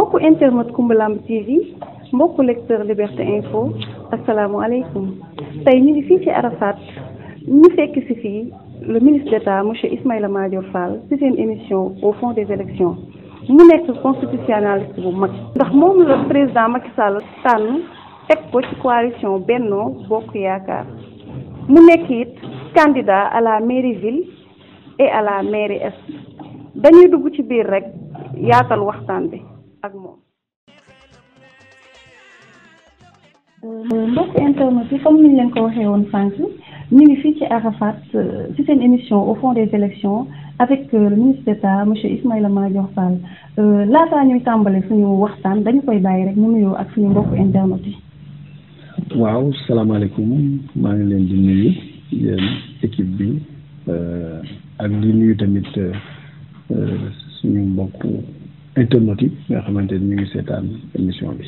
mbokku internet Coumba Lamb TV mbokku lecteur Liberté Info asalaamaaleykum tey ñu ngi fii ci Arafat ñu fekk si fii le ministre d'État monsieur Ismaïla Madior Fall ci seen émission au fond des élections mu nekk constitutionnaliste bu mag ndax moom la président Macky Sall tànn teg ko ci coalition Benno Bokk Yaakaar mu nekk it candidat à la mairie ville et à la mairie est dañuy dugg ci biir rek yaatal waxtaan bi ak moom. mbokk internet yi comme ni ñu leen ko waxee woon sànq ñu ngi fii ci Arafat ci seen émission au fond des élections avec le ministre d'État monsieur Ismaïla Madior Fall laataa ñuy tàmbale suñu waxtaan dañu koy bàyyi rek ñu nuyoo ak suñu mbokk internet yi. waaw salaamaaleykum maa ngi leen di nuyu yéen équipe bi ak di nuyu tamit suñu mbokk internet yi nga xamante ni ñu ngi seetaan émission bi.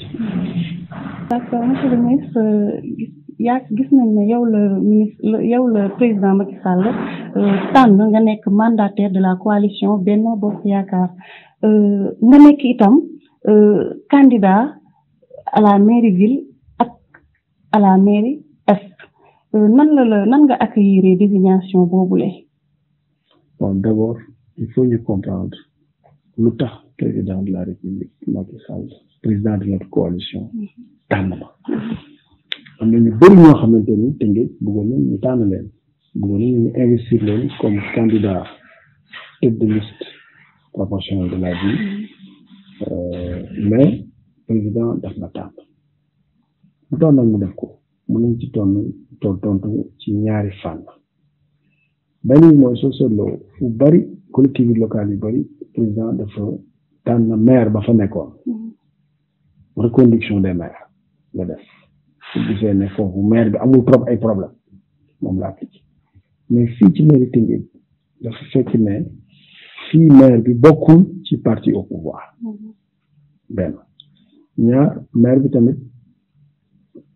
d'accord monsieur le ministre gis nañ ne yow la président Macky Sall tànn nga nekk mandataire de la coalition Benno Bokk Yaakaar nga nekk itam candidat à la mairie ville ak à la mairie est nan nga accueillir désignation boobule. bon d'abord il faut ñu comprendre lu tax président de la République Macky Sall président de notre coalition tànn ma am na ñu bëri ñoo xamante ni Tëngéej bëggoon nañ ñu tànn leen bëggoon nañ ñu investir leen comme candidat tête de liste proportionnelle de la ville mais président daf ma tànn lu tax nag mu def ko mu nañ ci tontu ci ñaari fànn benn bi mooy soo seetloo fu bëri collectivité locale yu bëri président dafa tànn maire ba fa nekkoon reconduction des maires la def su gisee ne foofu maire bi amul trop ay problème moom la appliqué mais fii ci mairie Tëngéej dafa fekk ne fii maire bi bokkul ci parti au pouvoir benn ñaar maire bi tamit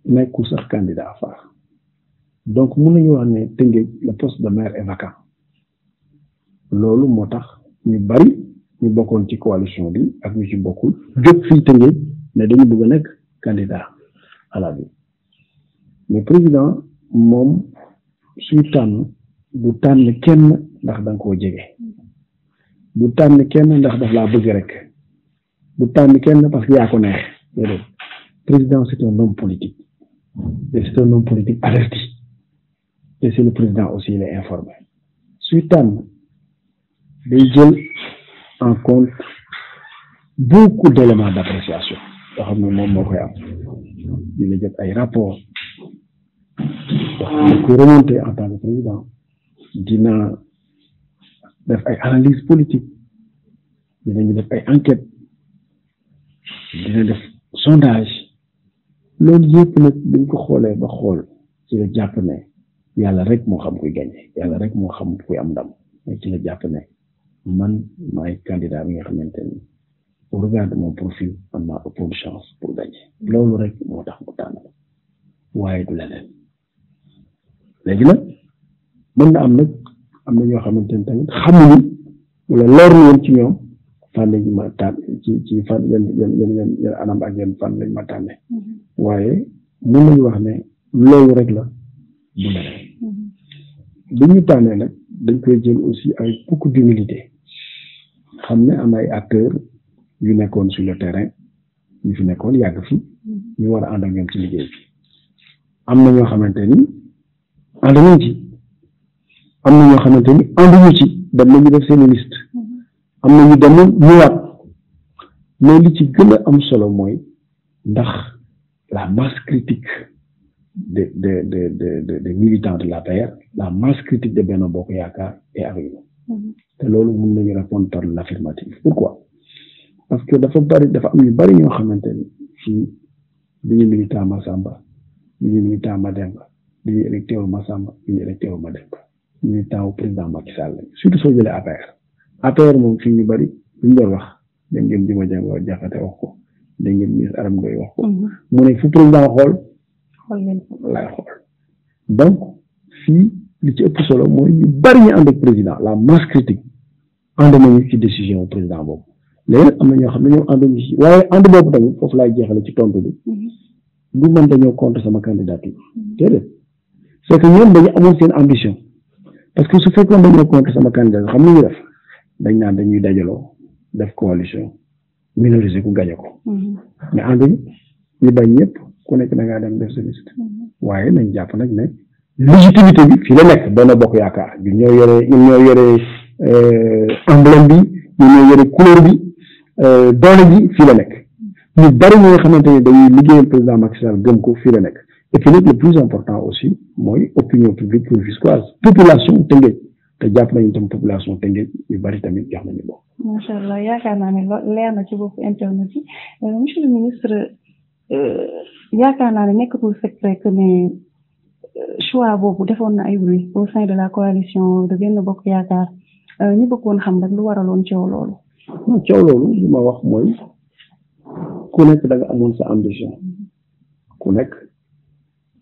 nekkul sax candidat far donc mun nañu wax ne Tëngéej le poste de maire est vacant loolu moo tax ñu bari ñu bokkoon ci coalition bi ak ñu ci bokkul jóg fii Tëngéej ne dañu bëgg a nekk candidat à la ville mais président moom suy tànn du tànn kenn ndax da nga koo jege du tànn kenn ndax daf laa bëgg rek du tànn kenn parce que yaa ko neex déedéet président c'est un homme politique et c'est un homme politique averti et c'est le président aussi il est informé suy tànn day jël en compte beaucoup d'éléments d'appréciation yoo xam ne moom moo koy am dina jot ay rapport da koy remonter en tant que président dina def ay analyse politique dinañu def ay enquête dina def sondage loolu yëpp nag dañ ko xoolee ba xool ci la jàpp ne yàlla rek moo xam kuy gagné yàlla rek moo xam kuy am ndam mais ci la jàpp ne man maay candidat bi nga xamante ni au regard de mon profil am naa ëpp de chance pour gagner loolu rek moo tax mu tànn waaye du leneen léegi nag mën na am nag am na ñoo xamante ni tamit xamuñu wala leer na woon ci ñoom fan lañ ma tànn ci fan yan anam ak yan fan lañ ma tànne waaye mën nañu wax ne loolu rek la du leneen bi ñu tànnee nag dañ koy jël aussi avec beaucoup d'humilité xam ne am ay acteurs yu nekkoon sur le terrain ñu fi nekkoon yàgg fi ñu war a ànd ak ñoom ci liggéey bi am na ñoo xamante ni ànd nañ ci am na ñoo xamante ni ànduñu ci dem nañu def seen liste am na ñu demoon ñëwaat mais li ci gën a am solo mooy ndax la masse critique des militants de l'APR la masse critique de Benno Bokk Yaakaar est avec nous te loolu mën nañu répondre par l'affirmative pourquoi parce que dafa am ñu bari ñoo xamante ni fii duñu militant Massamba duñu militant Mademba duñu électeur Massamba duñu électeur Mademba militant au président Macky Sall surtout soo jëlee APR moom fii ñu bari duñ doon wax da ngeen Dima Dieng Diakhaté wax ko da ngeen ministre Aram Ngoye wax ko mu ne fu président xool lay xool donc fii li ci ëpp solo mooy ñu bari ñu ànd ak président la masse critique ànd nañu ci décision président boobu léegi am na ñoo xam ne ñoom ànduñu ci waaye ànd boobu tamit foofu laay jeexale ci tontu bi du man dañoo contre sama candidature déedéet c'est que ñoom dañu amoon seen ambition parce que su fekkoon dañoo contre sama candidature xam nañu def dañ naan dañuy dajaloo def coalition minoriser ku gañe ko mais ànduñu ñu bañ ñëpp ku nekk da ngaa dem def sa liste waaye nañ jàpp nag ne légitimité bi fii la nekk Benno Bokk Yaakaar ñun ñoo yore emblème bi ñun ñoo yore couleur bi doole bi fii la nekk ñu bari ñi nga xamante ne dañuy liggéeyal président Macky Sall gëm ko fii la nekk et puis nag le plus important aussi mooy opinion publique rufisquoise population Tëngéej te jàpp nañu tam population Tëngéej yu bari tamit jox nañu ko. macha allah yaakaar naa ne leer na ci bopp internet yi monsieur le ministre yaakaar naa ne nekkatul secret que ne choix boobu defoon na ay bruit au sein de la coalition de Benno Bokk Yaakaar ñu bëggoon xam rek lu waraloon coow loolu. non coow loolu li ma wax mooy ku nekk da nga amoon sa ambition ku nekk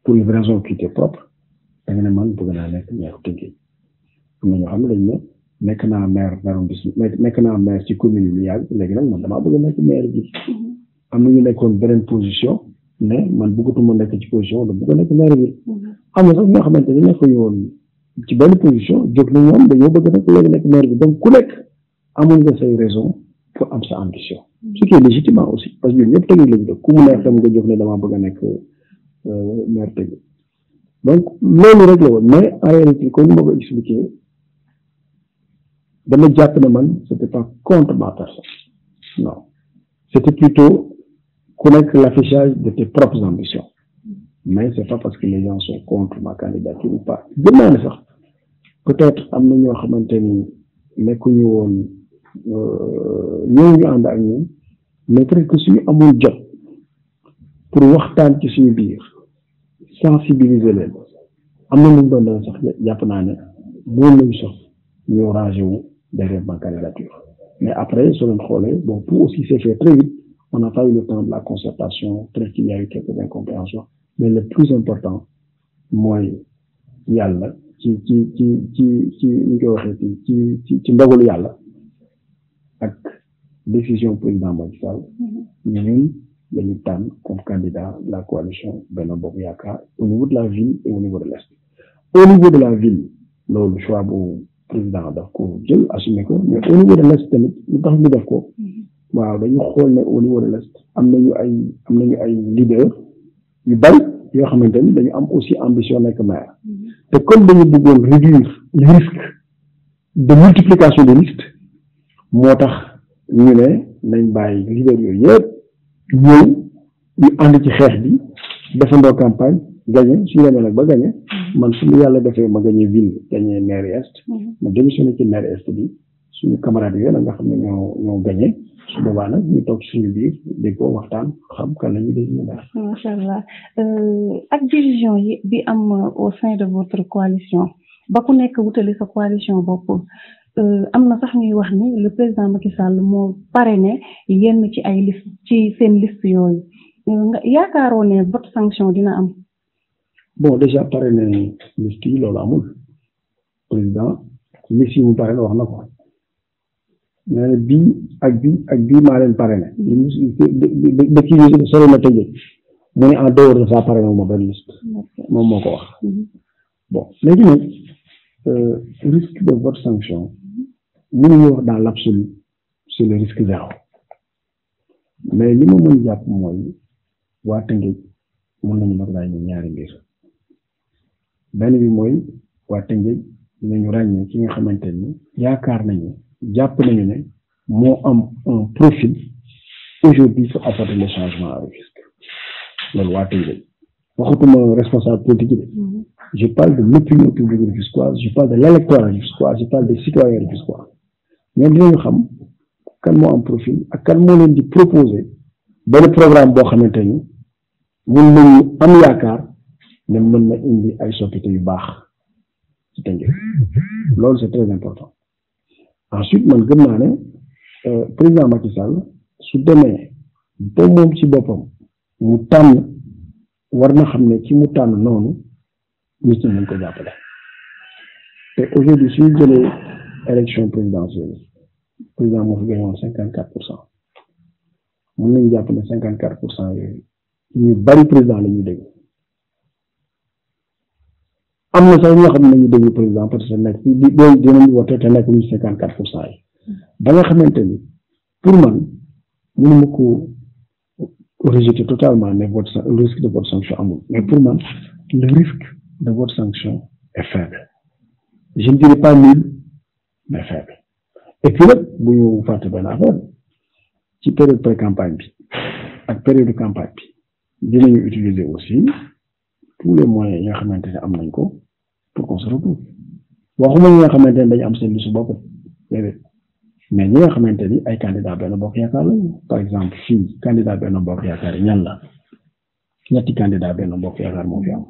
pour une raison qui t'est propre da nga ne man bëgg naa nekk maire Tëngéej am na ñoo xam ne dañ ne nekk naa maire nekk naa maire ci commune yi lu yàgg léegi nag man damaa bëgg a nekk maire bi am na ñu nekkoon beneen position ne man bëggatuma nekk ci position da bëgg a nekk maire bi am na sax ñoo xamante ne nekk yoon ci benn position jóg na ñoom dañoo bëgg nag léegi nekk maire bi donc ku nekk amoon nga say raison pour am sa ambition ce qui est légitimement aussi parce que ñun ñëpp Tëngéej lañu dëkk ku mu neex tam nga jóg ne damaa bëgg a nekk maire Tëngéej donc loolu rek la woon mais en réalité comme ni ma ko expliqué dama jàpp ne man c'était pas contre ma personne non c'était plutôt ku nekk l'affichage de tes propres ambitions mais c'est pas parce que les gens sont contre ma candidature ou pas gëm naa ne sax peut-être am na ñoo xamante ni nekkuñu woon ñooñu ànd ak ñun mais peut-être que suñu amul jot pour waxtaan ci suñu biir sensibiliser leen am na lu doon def sax jàpp naa ne moom lañu sax ñu rangé wu derrière ma candidature mais après soo leen xoolee bon tout aussi s'est fait très vite on n'a pas eu le temps de la concertation peut-être qu'il y a eu quelques incompréhensions mais le plus important mooy yàlla ci ñu koy waxee ci ndogalu yàlla ak décision président Macky Sall ñun lañu tànn comme candidat de la coalition Benno Bokk Yaakaar au niveau de la ville et au niveau de l'Est au niveau de la ville loolu choix bu président daf ko jël assumé ko mais au niveau de l'Est tamit lu tax ñu def ko waaw dañu xool ne au niveau de l'Est am nañu ay leader yu bari yoo xamante ni dañu am aussi ambition nekk maire te comme dañu bëggoon réduire le risque de multiplication des listes moo tax ñu ne nañ bàyyi leader yooyu yëpp ñëw ñu ànd ci xeex bi defandoo campagne gagné suñu demee nag ba gagné man suñu yàlla defee ma gagné ville gagné maire est ma démissionné ci maire est bi suñu camarades yooyu nag nga xam ne ñoo gagné su boobaa nag ñu toog suñu biir dégg ko waxtaan xam kan la ñu désigné daal. macha allah ak division yi bi am au sein de votre coalition ba ku nekk wutali sa coalition bopp am na sax ñuy wax ni le président Macky Sall moo parrainé yenn ci ay liste ci seen liste yooyu nga yaakaaroo ne vote sanction dina am. bon déjà parrainé liste yi loolu amul président liste yi mu parrainé wax na ko. nee na bii ak bii maa leen parrainé dëkk yi sori na Tëngéej mu ne en dehors de ça parrainé wu ma benn liste moom moo ko wax bon léegi nag risque de vote sanction mënuñu wax dans l'absolu c'est le risque zéro mais li ma mën jàpp mooy waa Tëngéej mën nañu nag daal ñu ñaari mbir benn bi mooy waa Tëngéej dinañu ràññee ki nga xamante ni yaakaar nañu jàpp nañu ne moo am un profil aujourd'hui pour apporter le changement à Rufisque loolu waa Tëngéej waxutuma responsable politique yi je parle de l'opinion publique rufisquoise je parle de l'électorat rufisquois je parle des citoyens rufisquois ñoom dinañu xam kan moo am profil ak kan moo leen di proposer benn programme boo xamante ni mën nañu am yaakaar ne mën na indi ay soppite yu baax ci Tëngéej loolu c'est très important ensuite man gëm naa ne président Macky Sall su demee ba moom ci boppam mu tànn war na xam ne ci mu tànn noonu nit ñi nañ ko jàppale te aujourd'hui suñu jëlee élection présidentielle président moo fi gagné woon 54%. mën nañu jàpp ne 54% yooyu ñu bari président la ñuy dégg am na sax ñoo xam ne ñu déglu président parce que nekk di doon dinañ wote te nekk ñu 54% yi ba nga xamante ni pour man mënuma ko rejeter totalement ne vote le risque de vote sanction amul mais pour man le risque de vote sanction est faible je ne dirais pas nul mais faible et puis nag bu ñu fàtte benn affaire ci période pré-campagne bi ak période de campagne bi dinañu utiliser aussi tous les moyens yi nga xamante ne am nañ ko pour qu'on se retrouve waxuma ñi nga xamante ne dañu am seen liste bopp déedéet mais ñi nga xamante ni ay candidat benn bokk yaakaar lañu par exemple fii candidat benn bokk yaakaar yi ñan la ñetti candidat benn bokk yaakaar moo fi am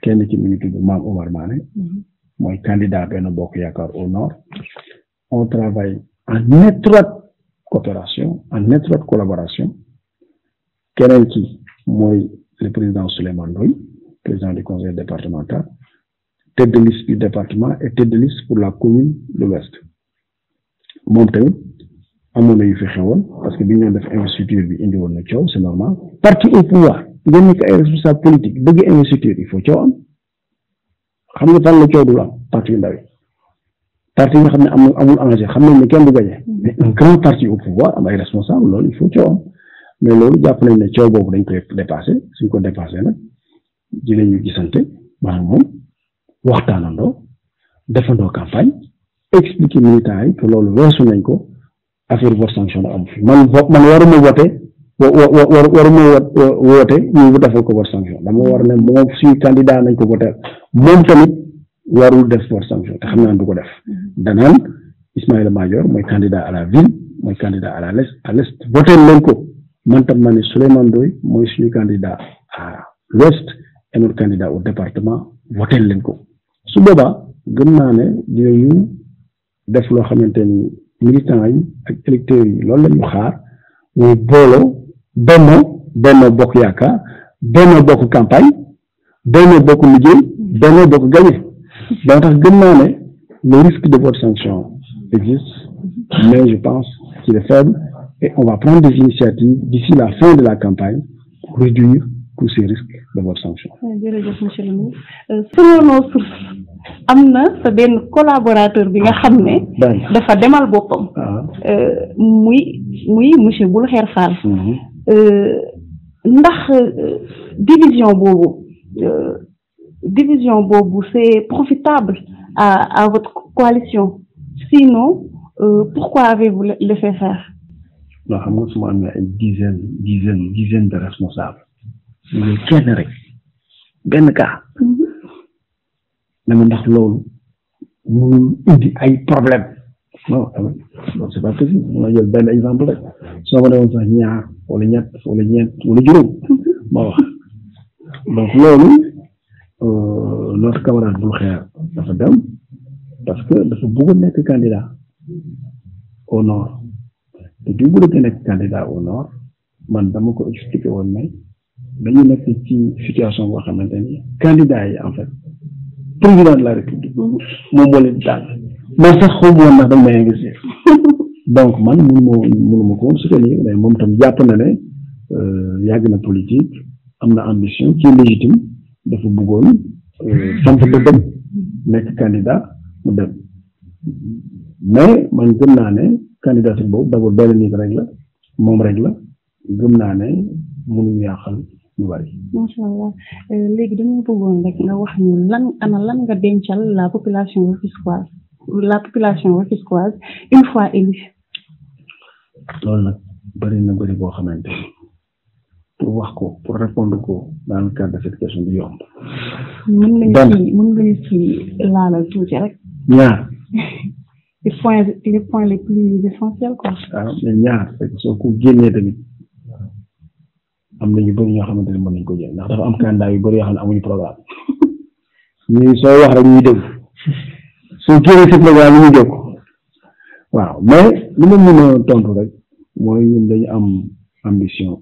kenn ci mi ngi tudd Mame Omar Mané mooy candidat benn bokk yaakaar au nord on travaille en étroite coopération en étroite collaboration keneen ki mooy le président Souleymane Ndoye président du conseil départemental tête de liste du département et tête de liste pour la commune de l'Ouest moom tamit amoon na yu fi xewoon parce que bi ñu def investiture bi indi woon na coow c'est normal parti au pouvoir ngeen nekk ay responsable politique bëgg investiture il faut coow am xam nga fan la coow du am parti yu ndaw yi parti yi nga xam ne amul enjeu xam nañ ne kenn du gagné mais un grand parti au pouvoir am ay responsable loolu il faut coow am mais loolu jàpp nañ ne coow boobu dañ koy dépassé suñ ko dépassé nag dinañu gisante maanaam moom waxtaanandoo defandoo campagne expliquer militants yi que loolu weesu nañ ko affaire vote sanction am fi man waruma voté waruma woote ñu defal ko vote sanction dama war ne moom suñu candidat nañ ko voté moom tamit warul def vote sanction te xam naa du ko def danaan Ismaïla Madior mooy candidat à la ville mooy candidat à l'est voté leen ko man tam ma ne Souleymane Ndoye mooy suñu candidat à l'ouest et notre candidat au département voté leen ko su boobaa gëm naa ne dinañu def loo xamante ni militants yi ak électeurs yi loolu la ñu xaar muy booloo benn bokk yaakaar benn bokk campagne benn bokk liggéey benn bokk gagné donc tax gëm naa ne le risque de vote sanction existe mais je pense qu'il est faible et on va prendre des initiatives d'ici la fin de la campagne pour réduire tous ces risques de vote sanction. jërëjëf monsieur le ministre selon nos sources am na sa benn collaborateur bi nga xam ne dafa demal boppam muy monsieur Boulkhère Fall ndax division boobu c'est profitable à votre coalition sinon pourquoi avez-vous laissé faire non xam nga su ma amee ay dizaine de responsables ñu kenn rek benn cas dama ndax loolu mënul indi ay problème non loolu c'est pas possible ma jël benn exemple rek soo ma demoon sax ñaar wala ñett wala ñeent wala juróom ma wax donc loolu notre camarade Boulkhère dafa dem parce que dafa bëgg nekk candidat au nord te du bëgg nekk candidat au nord man dama ko expliqué woon ne dañu nekk ci situation boo xamante ni candidat yi en fait président de la république moom moo leen daal man sax xaw ma woon ndax dañ may investir donc man mënuma ko soutenir mais moom tam jàpp na ne yàgg na politique am na ambition qui est légitime dafa bëggoon samp dëggam nekk candidat mu dem mais man gëm naa ne candidature boobu d'abord benn nit rek la moom rek la gëm naa ne mënuñu yàqal ñu bari. macha allah léegi dañoo bëggoon rek nga wax ñu lan nga dencal la population rufisquoise une fois élue. loolu nag bëri boo xamante pour wax ko pour répondre ko dans le cadre de cette question du yomb. mën nga ñu ci laalal tuuti rek. ñaar. les points les plus essentiels quoi. waaw mais ñaar rek soo ko génnee tamit am na ñu bëri ñoo xamante ne mën nañu ko jël ndax dafa am candidat yu bëri yoo xam ne amuñu programme ñuy soo wax rek ñuy dégg soo génnee si programme yi ñuy jóg waaw mais li ma mën a tontu rek mooy ñun dañu am ambition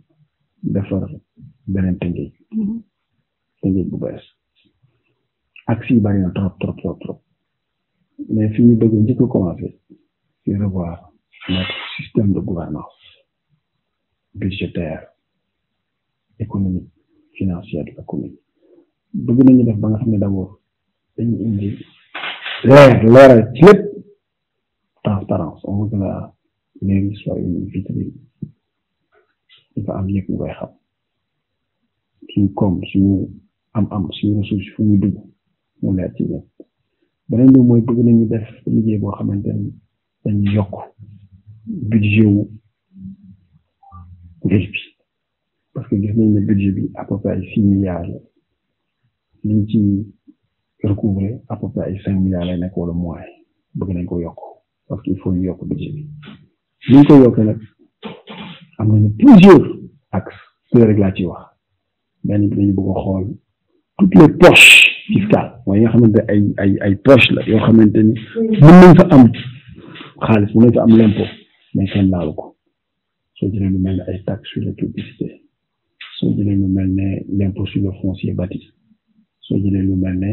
defar beneen Tëngéej bu bees ak fii bari na trop mais fi ñu bëgg njëkk a commencé c'est revoir notre système de gouvernance budgétaire économique financière de la commune bëgg nañu def ba nga xam ne d'abord dañu indi leeral ci lépp transparence on veut que la mairie soit une vitrine dafa am yëpp ñu koy xam suñu koom suñu am suñu ressource fu ñu dugg mu leer ci ñëpp beneen bi mooy bëgg nañu def liggéey boo xamante ni dañu yokk budget wu ville bi parce que gis nañ ne budget bi à peu près ay 6 milliards la liñ ci recouvrer à peu près ay 5 milliards lay nekk wala moins bëgg nañ ko yokk parce que il faut ñu yokk budget bi liñ ko yokkee nag am nañu plusieurs axes su rek laa ci wax benn bi dañu bëgg a xool toutes les poches fiscales mooy nga xamante ay poche la yoo xamante ni mën nañ fa am xaalis mën nañ fa am l'impôt mais kenn laalu ko soo jëlee lu mel ne ay taxes sur les publicités soo jëlee lu mel ne l'impôt sur le foncier bâti soo jëlee lu mel ne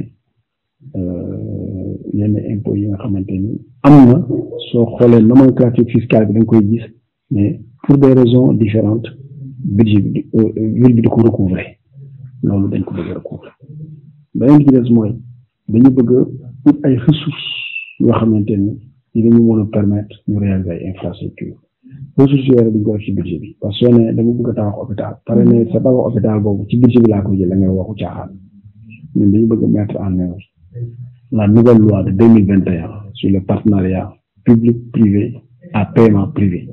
yenn impôt yi nga xamante ni am na soo xoolee nomenclature fiscale bi da nga koy gis mais pour des raisons différentes budget bi ville bi da ko recouvrer loolu dañ ko bëgg a recouvrer beneen bi ci des mooy dañu bëgg a ut ay ressources yoo xamante ni dinañu mën a permettre ñu réaliser ay infrastructures ressources yooyu dañ ko def ci budget bi parce que soo ne dama bëgg a tabax hôpital pare ne sa tabax hôpital boobu ci budget bi laa koy jël la ngay waxu caaxaan ñun dañu bëgg a mettre en œuvre la nouvelle loi de 2021 sur le partenariat public-privé à paiement privé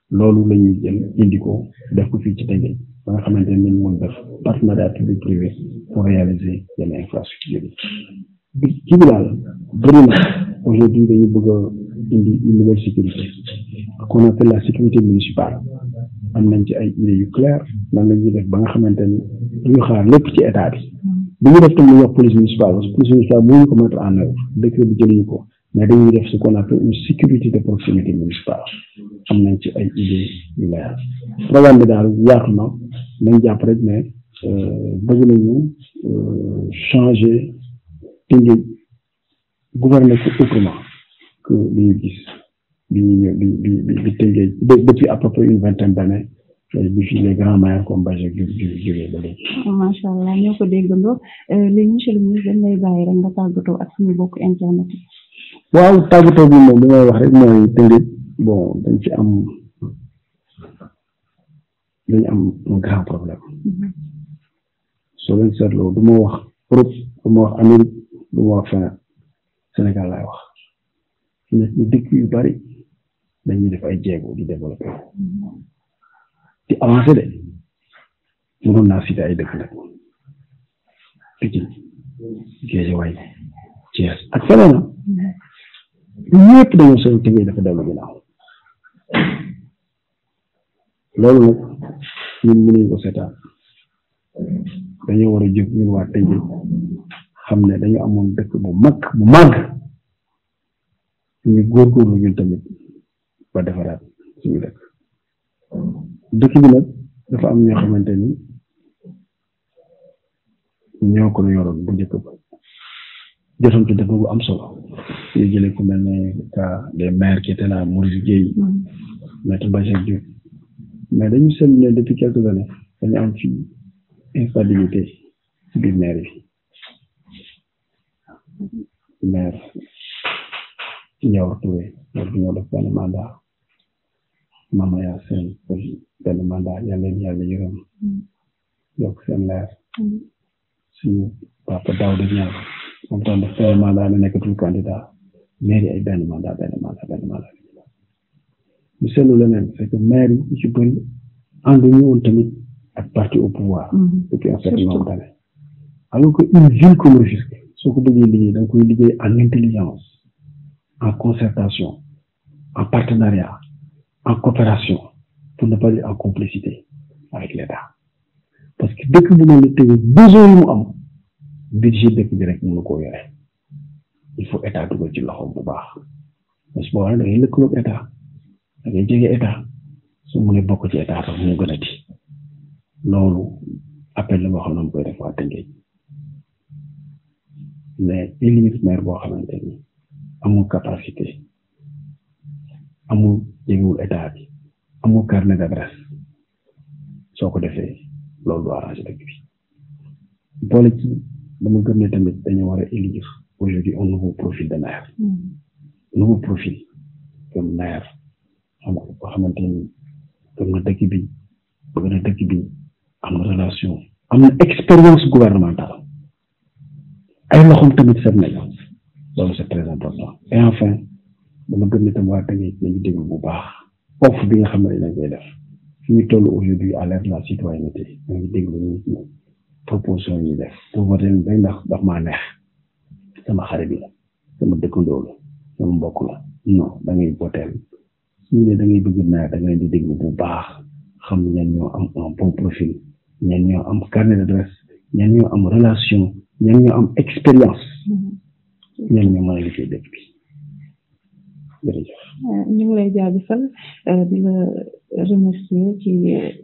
loolu la ñuy jël indi ko def ko fii ci Tëngéej ba nga xamante ne ñu mën def partenariat public-privé pour réaliser yenn infrastructure bi ci bi daal bëri na aujourd'hui dañu bëgg a indi une nouvelle sécurité qu'on appelle la sécurité municipale am nañ ci ay idées yu claires nan la ñuy def ba nga xamante ni duñu xaar lépp ci état bi bu ñu def tam lu wax police municipale parce que police municipale mënuñu ko mettre en œuvre décret bi jëluñu ko mais dañuy def ce qu'on appelle une sécurité de proximité municipale am nañ ci ay idées yu leer programme bi daal yaatu na nañ jàpp rek ne bëgg nañu changer Tëngéej gouverner ko autrement que li ñu gis bi ñu ñëw bi Tëngéej depuis à peu près une vingtaine d'années bi fi les grands maires comme Bajek jógee ba léegi. macha allah ñoo ko déggandoo léegi monsieur le ministre dañ lay bàyyi rek nga tàggatoo ak suñu bokk internet yi. waaw tàggatoo bi moom li may wax rek mooy Tëngéej bon dañ am un grand problème soo leen seetloo du ma wax Europe du ma wax Amérique du ma wax feneen Sénégal laay wax fi nekk ñu dëkk yu bari dañuy def ay jéego di développé di avancé de mënoon naa cité ay dëkk nag Pikine Guédiawaye Thiès ak feneen ñëpp dañoo seen Tëngéej dafa dellu ginnaaw loolu nag ñun mënuñu ko seetaan dañoo war a jóg ñun waa Tëngéej xam ne dañu amoon dëkk bu màgg ñu góorgóorlu ñun tamit ba defaraat suñu dëkk bi nag dafa am ñoo xamante ni ñoo ko yoroon bu njëkk ba jotoon ci dëkk bu am solo ñu jëlee ku mel ne cas des maires qui étaient là Maurice Guèye Maître Bachir Diop mais dañu seetlu ne depuis quelques années dañu am fi instabilité ci biir maire yi maire Ndiawar Touré war bi ñoo def benn mandat Mama yaa seen benn mandat yàlla yërëm yokk seen leer suñu papa Daouda Niang moom tam def benn mandat na nekkatul candidat maire ay benn mandat ñu seetlu leneen c'est que maire yi ci bëri ànduñu woon tamit ak parti au pouvoir depuis un certain nombre d'années alors que une ville comme Rufisque soo ko bëggee liggéey da nga koy liggéey en intelligence en concertation en partenariat en coopération pour ne pas dire en complicité avec l'État parce que dëkk bu mel ni Tëngéej besoin yi mu am budget dëkk bi rek mënu koo yore il faut état dugal ci loxo bu baax parce que boo xam ne da ngay lëkkaloog état da ngay jege état su mu ne bokk ci état sax mu gën a di loolu appel la boo xam ne mu koy def waa Tëngéej mais élire maire boo xamante ni amul capacité amul jegewul état bi amul carnet d'adresse soo ko defee loolu du arrangé dëkk bi boole ci dama gëm ne tamit dañu war a élire aujourd'hui un nouveau profil de maire nouveau profil comme maire xam ko xamante ni gëm na dëkk bi bëgg na dëkk bi am na relation am na expérience gouvernementale ay loxoom tamit set nañu loolu c'est très important et enfin dama gëm ne tam waa tamit nañu déglu bu baax offre bi nga xam ne dañ koy def fi ñu toll aujourd'hui à l'ère de la citoyenneté nañu déglu ñu proposition yi def pour voter day ndax maa neex sama xarit bi la sama dëkkandoo la sama mbokk la non da ngay voter ñu ne da ngay bëgg naa da ngay di déglu bu baax xam ñan ñoo am un bon profil ñan ñoo am carnet d'adresse ñan ñoo am relation ñan ñoo am expérience ñan ñoo mën a liggéey dëkk bi jërëjëf. ñu ngi lay jaajëfal di la remercier ci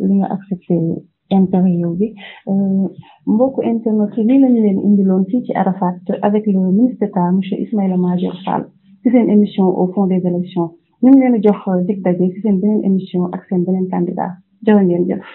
li nga accepté interview bi mbokku internet lii lañu leen indiloon fii ci Arafat avec le ministre d'État monsieur Ismaïla Madior Fall ci seen émission au fond des élections ñu ngi leen jox dig daje ci seen beneen émission ak seen beneen candidat jërë ngeen jëf.